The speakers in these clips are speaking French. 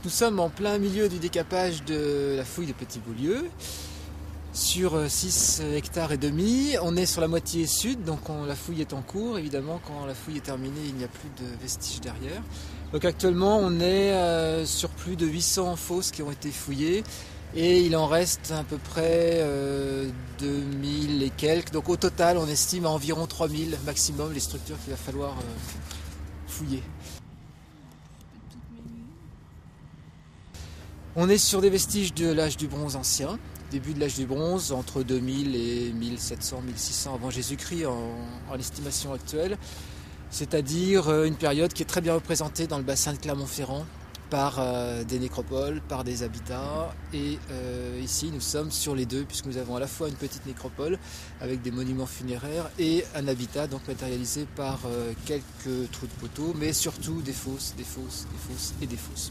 nous sommes en plein milieu du décapage de la fouille de Petit-Beaulieu. Sur 6 hectares et demi, on est sur la moitié sud, donc la fouille est en cours. Évidemment, quand la fouille est terminée, il n'y a plus de vestiges derrière. Donc actuellement, on est sur plus de 800 fosses qui ont été fouillées et il en reste à peu près 2000 et quelques. Donc au total, on estime à environ 3000 maximum les structures qu'il va falloir fouiller. On est sur des vestiges de l'âge du bronze ancien. Début de l'âge du bronze, entre 2000 et 1700, 1600 avant Jésus-Christ en estimation actuelle. C'est-à-dire une période qui est très bien représentée dans le bassin de Clermont-Ferrand par des nécropoles, par des habitats. Et ici, nous sommes sur les deux, puisque nous avons à la fois une petite nécropole avec des monuments funéraires et un habitat donc matérialisé par quelques trous de poteaux, mais surtout des fosses, des fosses, des fosses et des fosses.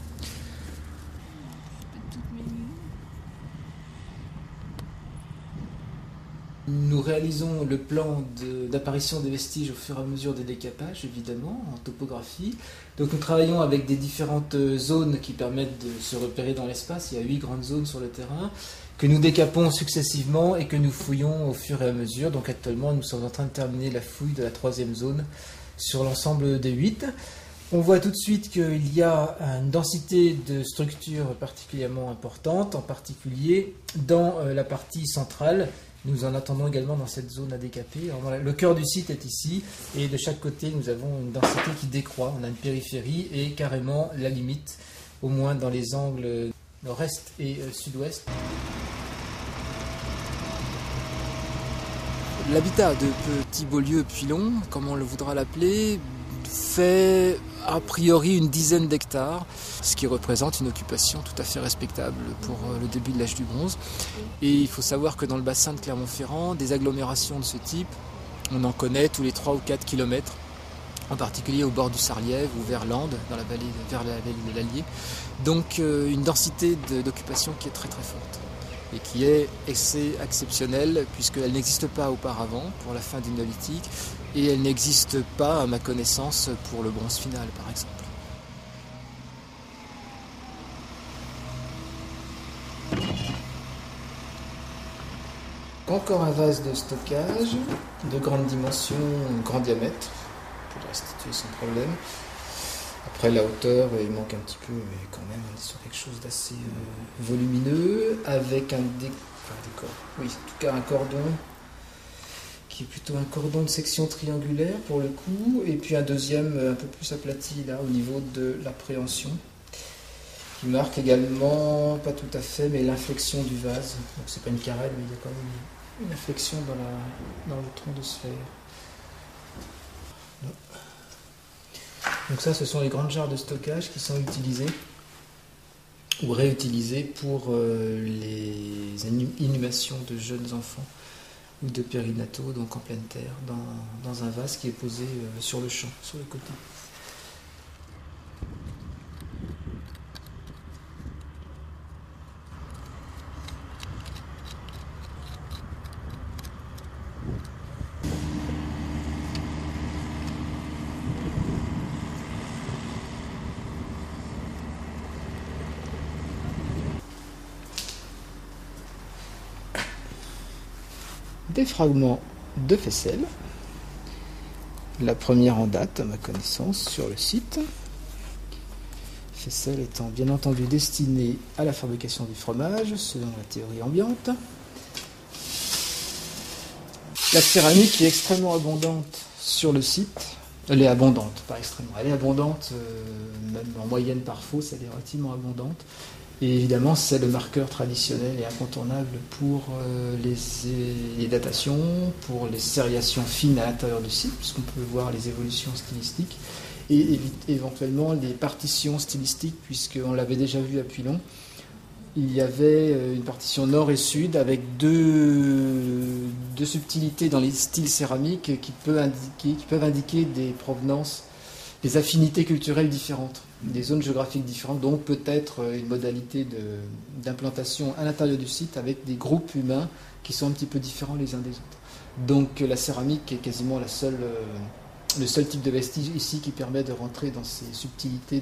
Nous réalisons le plan d'apparition des vestiges au fur et à mesure des décapages, évidemment, en topographie. Donc nous travaillons avec des différentes zones qui permettent de se repérer dans l'espace. Il y a 8 grandes zones sur le terrain que nous décapons successivement et que nous fouillons au fur et à mesure. Donc actuellement, nous sommes en train de terminer la fouille de la 3e zone sur l'ensemble des 8. On voit tout de suite qu'il y a une densité de structures particulièrement importante, en particulier dans la partie centrale. Nous en attendons également dans cette zone à décaper. Alors voilà, le cœur du site est ici et de chaque côté nous avons une densité qui décroît. On a une périphérie et carrément la limite, au moins dans les angles nord-est et sud-ouest. L'habitat de Petit-Beaulieu-Puylon, comme on le voudra l'appeler, fait a priori une dizaine d'hectares, ce qui représente une occupation tout à fait respectable pour le début de l'âge du bronze. Et il faut savoir que dans le bassin de Clermont-Ferrand, des agglomérations de ce type, on en connaît tous les 3 ou 4 kilomètres, en particulier au bord du Sarliève ou vers Landes, dans la vallée, vers la vallée de l'Allier. Donc une densité d'occupation qui est très très forte et qui est assez exceptionnelle puisqu'elle n'existe pas auparavant pour la fin du néolithique et elle n'existe pas à ma connaissance pour le bronze final par exemple. Encore un vase de stockage de grande dimension, grand diamètre pour le restituer sans problème. Après la hauteur, il manque un petit peu, mais quand même on est sur quelque chose d'assez volumineux, avec un décor, oui, en tout cas un cordon, qui est plutôt un cordon de section triangulaire pour le coup, et puis un deuxième un peu plus aplati là au niveau de l'appréhension, qui marque également, pas tout à fait, mais l'inflexion du vase. Donc c'est pas une carène, mais il y a quand même une inflexion dans le tronc de sphère. Donc ça, ce sont les grandes jarres de stockage qui sont utilisées ou réutilisées pour les inhumations de jeunes enfants ou de périnataux, donc en pleine terre, dans un vase qui est posé sur le champ, sur le côté. Des fragments de faisselle, la première en date à ma connaissance sur le site, faisselle étant bien entendu destinée à la fabrication du fromage selon la théorie ambiante. La céramique est extrêmement abondante sur le site, elle est abondante, pas extrêmement, elle est abondante, même en moyenne par fosse, elle est relativement abondante. Et évidemment, c'est le marqueur traditionnel et incontournable pour les datations, pour les sériations fines à l'intérieur du site, puisqu'on peut voir les évolutions stylistiques, et éventuellement les partitions stylistiques, puisqu'on l'avait déjà vu à Puylon. Il y avait une partition nord et sud avec deux subtilités dans les styles céramiques qui peuvent indiquer des provenances, des affinités culturelles différentes, des zones géographiques différentes, donc peut-être une modalité d'implantation à l'intérieur du site avec des groupes humains qui sont un petit peu différents les uns des autres. Donc la céramique est quasiment le seul type de vestige ici qui permet de rentrer dans ces subtilités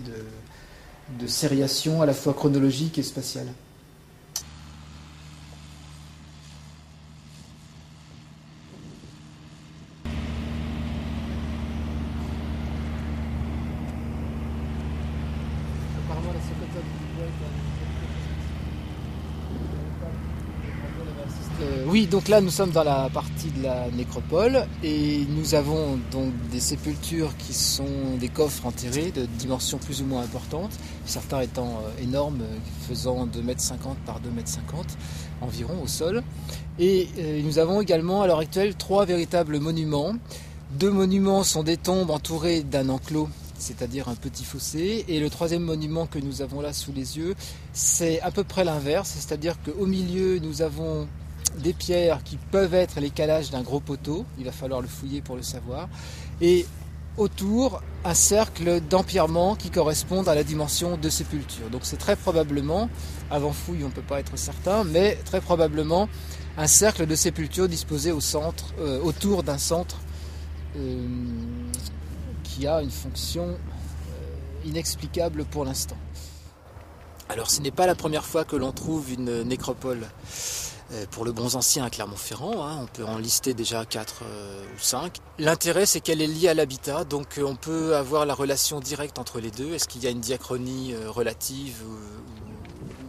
de sériation à la fois chronologique et spatiale. Oui, donc là nous sommes dans la partie de la nécropole et nous avons donc des sépultures qui sont des coffres enterrés de dimensions plus ou moins importantes, certains étant énormes, faisant 2,50 m par 2,50 m environ au sol. Et nous avons également à l'heure actuelle 3 véritables monuments. 2 monuments sont des tombes entourées d'un enclos, c'est-à-dire un petit fossé, et le 3e monument que nous avons là sous les yeux, c'est à peu près l'inverse, c'est-à-dire qu'au milieu nous avons des pierres qui peuvent être les calages d'un gros poteau, il va falloir le fouiller pour le savoir, et autour un cercle d'empierrement qui correspond à la dimension de sépulture. Donc c'est très probablement, avant fouille on ne peut pas être certain, mais très probablement un cercle de sépulture disposé au centre, autour d'un centre qui a une fonction inexplicable pour l'instant. Alors ce n'est pas la première fois que l'on trouve une nécropole pour le Bronze Ancien à Clermont-Ferrand, on peut en lister déjà 4 ou 5. L'intérêt c'est qu'elle est liée à l'habitat, donc on peut avoir la relation directe entre les deux. Est-ce qu'il y a une diachronie relative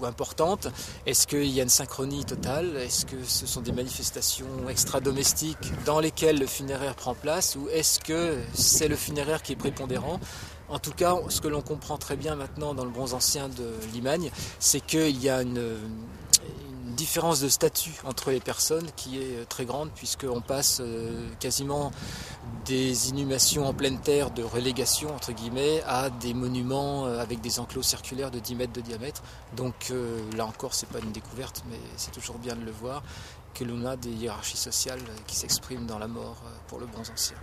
ou importante? Est-ce qu'il y a une synchronie totale? Est-ce que ce sont des manifestations extra-domestiques dans lesquelles le funéraire prend place? Ou est-ce que c'est le funéraire qui est prépondérant? En tout cas, ce que l'on comprend très bien maintenant dans le Bronze Ancien de Limagne, c'est qu'il y a une différence de statut entre les personnes qui est très grande, puisqu'on passe quasiment des inhumations en pleine terre de relégation entre guillemets à des monuments avec des enclos circulaires de 10 mètres de diamètre. Donc là encore c'est pas une découverte, mais c'est toujours bien de le voir, que l'on a des hiérarchies sociales qui s'expriment dans la mort pour le Bronze Ancien.